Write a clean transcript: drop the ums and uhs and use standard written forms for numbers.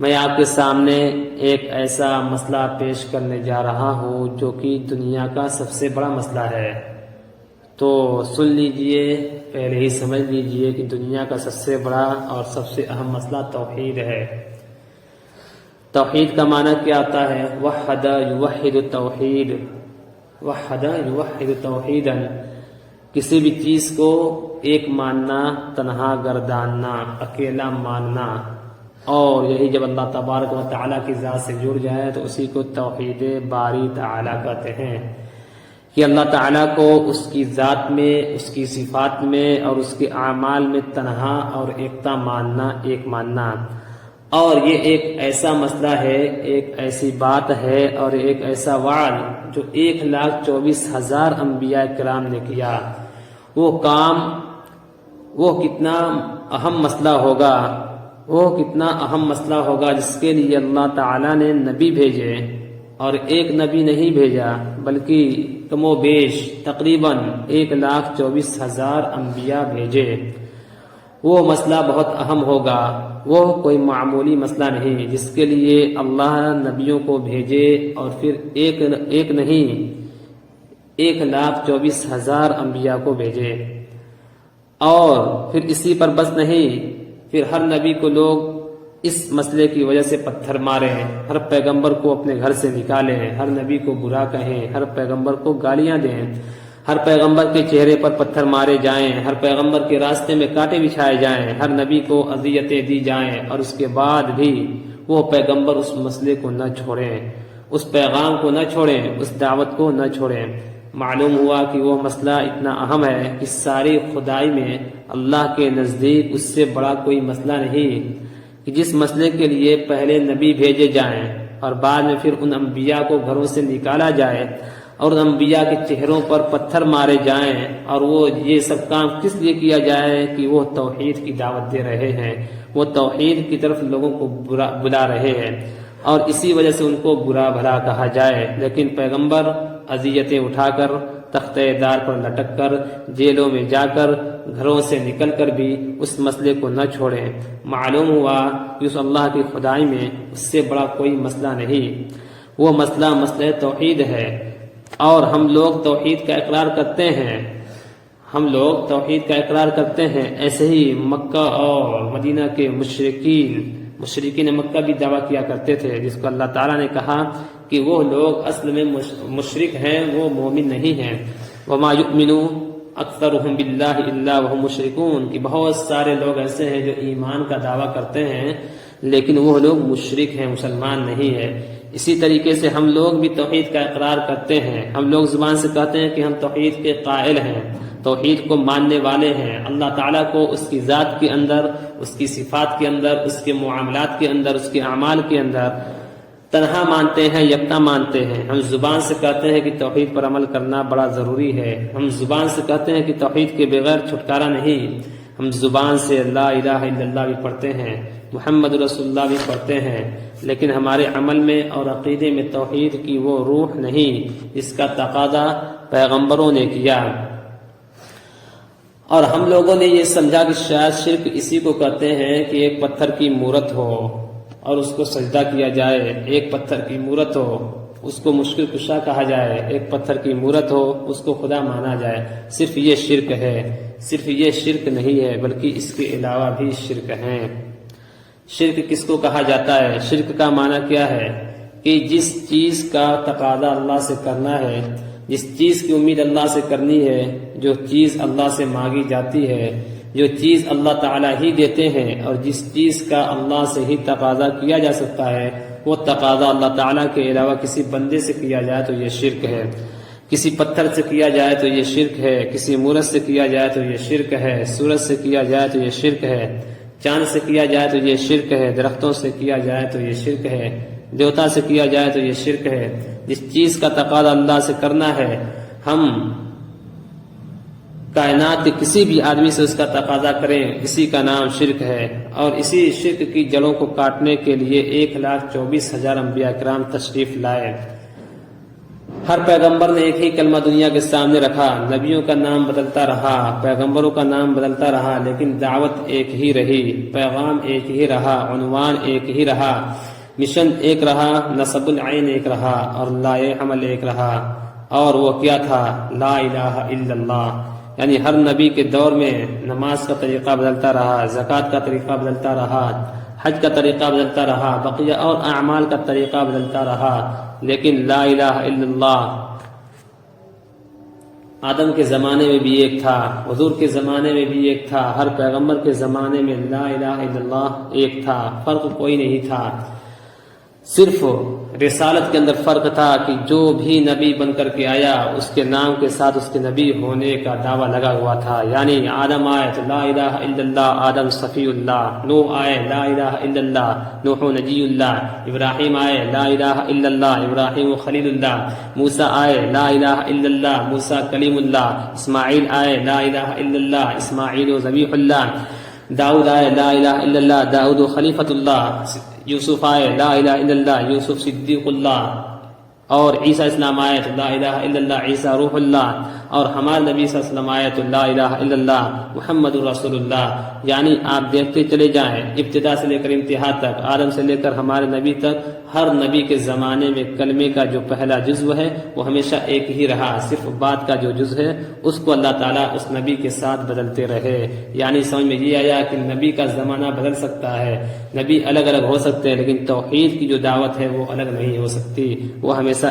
میں آپ کے سامنے ایک ایسا مسئلہ پیش کرنے جا رہا ہوں جو کہ دنیا کا سب سے بڑا مسئلہ ہے۔ تو سن لیجئے، پہلے ہی سمجھ لیجئے کہ دنیا کا سب سے بڑا اور سب سے اہم مسئلہ توحید ہے۔ توحید کا معنی کیا آتا ہے؟ وحد یوحد توحید، وحد یوحد توحیدا، کسی بھی چیز کو ایک ماننا، تنہا گرداننا، اکیلا ماننا، اور یہی جب اللہ تبارک و تعالیٰ کی ذات سے جڑ جائے تو اسی کو توحید باری تعالیٰ کہتے ہیں، کہ اللہ تعالیٰ کو اس کی ذات میں، اس کی صفات میں اور اس کے اعمال میں تنہا اور ایکتا ماننا، ایک ماننا۔ اور یہ ایک ایسا مسئلہ ہے، ایک ایسی بات ہے اور ایک ایسا وعد جو 1,24,000 انبیاء کرام نے کیا۔ وہ کام، وہ کتنا اہم مسئلہ ہوگا، وہ کتنا اہم مسئلہ ہوگا جس کے لیے اللہ تعالیٰ نے نبی بھیجے، اور ایک نبی نہیں بھیجا بلکہ کم و بیش تقریباً 1,24,000 انبیاء بھیجے۔ وہ مسئلہ بہت اہم ہوگا، وہ کوئی معمولی مسئلہ نہیں جس کے لیے اللہ نبیوں کو بھیجے، اور پھر ایک نہیں 1,24,000 انبیاء کو بھیجے۔ اور پھر اسی پر بس نہیں، پھر ہر نبی کو لوگ اس مسئلے کی وجہ سے پتھر ماریں، ہر پیغمبر کو اپنے گھر سے نکالیں، ہر نبی کو برا کہیں، ہر پیغمبر کو گالیاں دیں، ہر پیغمبر کے چہرے پر پتھر مارے جائیں، ہر پیغمبر کے راستے میں کانٹے بچھائے جائیں، ہر نبی کو اذیتیں دی جائیں، اور اس کے بعد بھی وہ پیغمبر اس مسئلے کو نہ چھوڑیں، اس پیغام کو نہ چھوڑیں، اس دعوت کو نہ چھوڑیں۔ معلوم ہوا کہ وہ مسئلہ اتنا اہم ہے کہ ساری خدائی میں اللہ کے نزدیک اس سے بڑا کوئی مسئلہ نہیں، کہ جس مسئلے کے لیے پہلے نبی بھیجے جائیں اور بعد میں پھر ان انبیاء کو گھروں سے نکالا جائے اور ان انبیاء کے چہروں پر پتھر مارے جائیں، اور وہ یہ سب کام کس لیے کیا جائے؟ کہ وہ توحید کی دعوت دے رہے ہیں، وہ توحید کی طرف لوگوں کو بلا رہے ہیں، اور اسی وجہ سے ان کو برا بھلا کہا جائے۔ لیکن پیغمبر اذیتیں اٹھا کر، تختہ دار پر لٹک کر، جیلوں میں جا کر، گھروں سے نکل کر بھی اس مسئلے کو نہ چھوڑیں۔ معلوم ہوا کہ اس اللہ کی خدائی میں اس سے بڑا کوئی مسئلہ نہیں، وہ مسئلہ توحید ہے۔ اور ہم لوگ توحید کا اقرار کرتے ہیں، ہم لوگ توحید کا اقرار کرتے ہیں۔ ایسے ہی مکہ اور مدینہ کے مشرکین مکہ بھی دعویٰ کیا کرتے تھے، جس کو اللہ تعالیٰ نے کہا کہ وہ لوگ اصل میں مشرک ہیں، وہ مومن نہیں ہیں۔ وما یؤمن اکثرهم باللہ الا وهم مشرکون، کہ بہت سارے لوگ ایسے ہیں جو ایمان کا دعویٰ کرتے ہیں لیکن وہ لوگ مشرک ہیں، مسلمان نہیں ہیں۔ اسی طریقے سے ہم لوگ بھی توحید کا اقرار کرتے ہیں، ہم لوگ زبان سے کہتے ہیں کہ ہم توحید کے قائل ہیں، توحید کو ماننے والے ہیں، اللہ تعالیٰ کو اس کی ذات کے اندر، اس کی صفات کے اندر، اس کے معاملات کے اندر، اس کے اعمال کے اندر تنہا مانتے ہیں، یکتا مانتے ہیں۔ ہم زبان سے کہتے ہیں کہ توحید پر عمل کرنا بڑا ضروری ہے، ہم زبان سے کہتے ہیں کہ توحید کے بغیر چھٹکارا نہیں، ہم زبان سے لا الہ الا اللہ بھی پڑھتے ہیں، محمد رسول اللہ بھی پڑھتے ہیں، لیکن ہمارے عمل میں اور عقیدے میں توحید کی وہ روح نہیں جس کا تقاضا پیغمبروں نے کیا۔ اور ہم لوگوں نے یہ سمجھا کہ شاید شرک اسی کو کہتے ہیں کہ ایک پتھر کی مورت ہو اور اس کو سجدہ کیا جائے، ایک پتھر کی مورت ہو اس کو مشکل کشا کہا جائے، ایک پتھر کی مورت ہو اس کو خدا مانا جائے۔ صرف یہ شرک ہے، صرف یہ شرک نہیں ہے بلکہ اس کے علاوہ بھی شرک ہیں۔ شرک کس کو کہا جاتا ہے؟ شرک کا معنی کیا ہے؟ کہ جس چیز کا تقاضا اللہ سے کرنا ہے، جس چیز کی امید اللہ سے کرنی ہے، جو چیز اللہ سے مانگی جاتی ہے، جو چیز اللہ تعالیٰ ہی دیتے ہیں، اور جس چیز کا اللہ سے ہی تقاضا کیا جا سکتا ہے، وہ تقاضا اللہ تعالیٰ کے علاوہ کسی بندے سے کیا جائے تو یہ شرک ہے۔ کسی پتھر سے کیا جائے تو یہ شرک ہے، کسی مورت سے کیا جائے تو یہ شرک ہے، سورج سے کیا جائے تو یہ شرک ہے، چاند سے کیا جائے تو یہ شرک ہے، درختوں سے کیا جائے تو یہ شرک ہے، دیوتا سے کیا جائے تو یہ شرک ہے۔ جس چیز کا تقاضا اللہ سے کرنا ہے، ہم کائنات کے کسی بھی آدمی سے اس کا تقاضا کریں، اسی کا نام شرک ہے۔ اور اسی شرک کی جڑوں کو کاٹنے کے لیے 1,24,000 انبیاء کرام تشریف لائے۔ ہر پیغمبر نے ایک ہی کلمہ دنیا کے سامنے رکھا، نبیوں کا نام بدلتا رہا، پیغمبروں کا نام بدلتا رہا، لیکن دعوت ایک ہی رہی، پیغام ایک ہی رہا، عنوان ایک ہی رہا، مشن ایک رہا، نصب العین ایک رہا، اور لائے عمل ایک رہا، اور وہ کیا تھا؟ لا الہ الا اللہ۔ یعنی ہر نبی کے دور میں نماز کا طریقہ بدلتا رہا، زکوٰۃ کا طریقہ بدلتا رہا، حج کا طریقہ بدلتا رہا، بقیہ اور اعمال کا طریقہ بدلتا رہا، لیکن لا الہ الا اللہ آدم کے زمانے میں بھی ایک تھا، حضور کے زمانے میں بھی ایک تھا، ہر پیغمبر کے زمانے میں لا الہ الا اللہ ایک تھا، فرق کوئی نہیں تھا۔ صرف رسالت کے اندر فرق تھا کہ جو بھی نبی بن کر کے آیا اس کے نام کے ساتھ اس کے نبی ہونے کا دعویٰ لگا ہوا تھا۔ یعنی آدم آئے تو لا الہ الا اللہ، آدم صفی اللہ، نوح آئے لا الہ الا اللہ، نوح نجی اللہ، ابراہیم آئے لا الہ الا اللہ، ابراہیم خلیل اللہ، موسیٰ آئے لا الہ الا اللہ، موسیٰ کلیم اللہ، اسماعیل آئے لا الہ الا اللہ، اسماعیل ذبیح اللہ، داؤد آئے لا الہ الا اللہ، داؤد خلیفۃ اللہ، یوسف آئے لا الہ الا اللہ، یوسف صدیق اللہ، اور عیسیٰ اسلام آئے تو لا الہ الا اللہ، عیسیٰ روح اللہ، اور ہمارے نبی صلی اللہ علیہ وسلم آئے تو لا الہ الا اللہ محمد رسول اللہ۔ یعنی آپ دیکھتے چلے جائیں ابتدا سے لے کر انتہا تک، آدم سے لے کر ہمارے نبی تک، ہر نبی کے زمانے میں کلمے کا جو پہلا جزو ہے وہ ہمیشہ ایک ہی رہا، صرف بعد کا جو جزو ہے اس کو اللہ تعالیٰ اس نبی کے ساتھ بدلتے رہے۔ یعنی سمجھ میں یہ آیا کہ نبی کا زمانہ بدل سکتا ہے، نبی الگ الگ ہو سکتے ہیں، لیکن توحید کی جو دعوت ہے وہ الگ نہیں ہو سکتی، وہ ہمیشہ